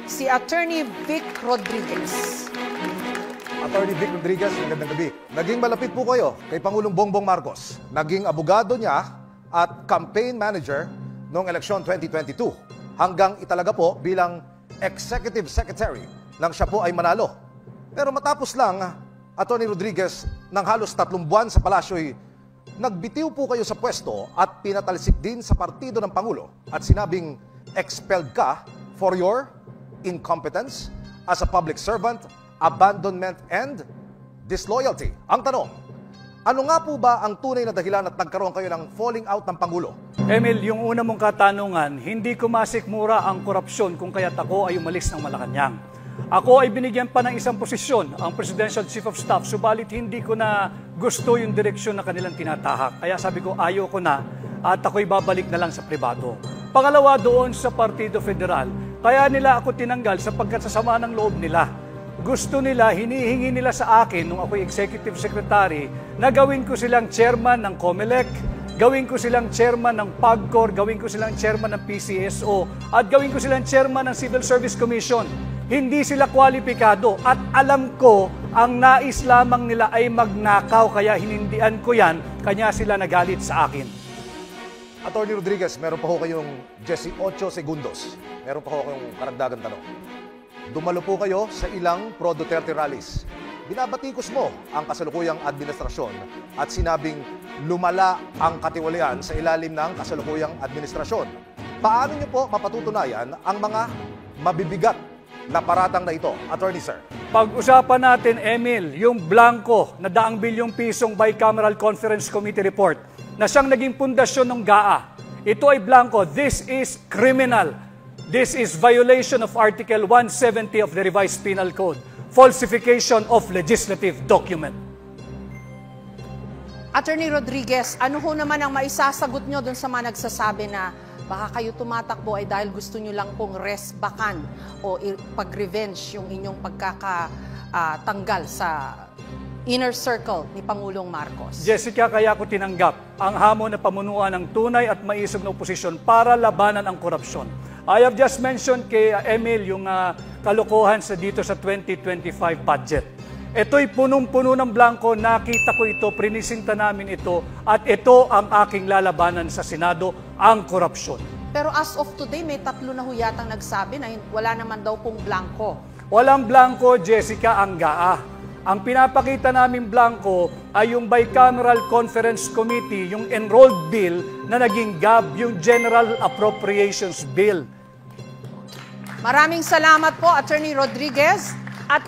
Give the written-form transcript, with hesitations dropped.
si Attorney Vic Rodriguez. Attorney Vic Rodriguez, magandang gabi. Naging malapit po kayo kay Pangulong Bongbong Marcos. Naging abogado niya at campaign manager noong eleksyon 2022 hanggang italaga po bilang executive secretary nang siya po ay manalo. Pero matapos lang, Attorney Rodriguez, ng halos 3 buwan sa palasyo'y nagbitiw po kayo sa pwesto at pinatalsik din sa partido ng Pangulo at sinabing expelled ka for your incompetence as a public servant, abandonment, and disloyalty. Ang tanong, ano nga po ba ang tunay na dahilan at nagkaroon kayo ng falling out ng Pangulo? Emil, yung una mong katanungan, hindi ko masikmura ang korupsyon kung kaya't ako ay umalis ng Malacanang. Ako ay binigyan pa ng isang posisyon, ang Presidential Chief of Staff, subalit hindi ko na gusto yung direksyon na kanilang tinatahak. Kaya sabi ko, ayoko na at ako'y babalik na lang sa pribado. Pangalawa, doon sa Partido Federal, kaya nila ako tinanggal sapagkat sa sama ng loob nila. Gusto nila, hinihingi nila sa akin nung ako'y Executive Secretary na gawin ko silang chairman ng COMELEC, gawin ko silang chairman ng PAGCOR, gawin ko silang chairman ng PCSO, at gawin ko silang chairman ng Civil Service Commission. Hindi sila kwalipikado at alam ko ang nais lamang nila ay magnakaw kaya hinindian ko yan, kanya sila nagalit sa akin. Attorney Rodriguez, meron pa ho kayong 18 segundos. Meron pa ho kayong karagdagang tanong. Dumalo po kayo sa ilang pro-Duterte rallies. Binabatikos mo ang kasalukuyang administrasyon at sinabing lumala ang katiwalian sa ilalim ng kasalukuyang administrasyon. Paano niyo po mapatutunayan ang mga mabibigat na paratang na ito, Attorney Sir? Pag-usapan natin, Emil, yung blanco na 100 bilyong pisong Bicameral Conference Committee report na siyang naging pundasyon ng GAA. Ito ay blanco. This is criminal. This is violation of Article 170 of the Revised Penal Code. Falsification of legislative document. Attorney Rodriguez, ano ho naman ang maisasagot nyo dun sa mga nagsasabi na baka kayo tumatakbo ay dahil gusto nyo lang pong resbakan o pag-revenge yung inyong pagkakatanggal sa inner circle ni Pangulong Marcos? Jessica, kaya ko tinanggap ang hamon na pamunuan ng tunay at maisog na oposisyon para labanan ang korupsyon. I have just mentioned kay Emil yung kalokohan dito sa 2025 budget. Ito'y punong-puno ng blanco, nakita ko ito, prinisinta namin ito, at ito ang aking lalabanan sa Senado, ang korupsyon. Pero as of today, may 3 na ho yatang nagsabi na wala naman daw pong blanco. Walang blanco, Jessica, ang GAA. Ang pinapakita namin blanco ay yung Bicameral Conference Committee, yung enrolled bill na naging GAB, yung General Appropriations Bill. Maraming salamat po, Attorney Rodriguez. At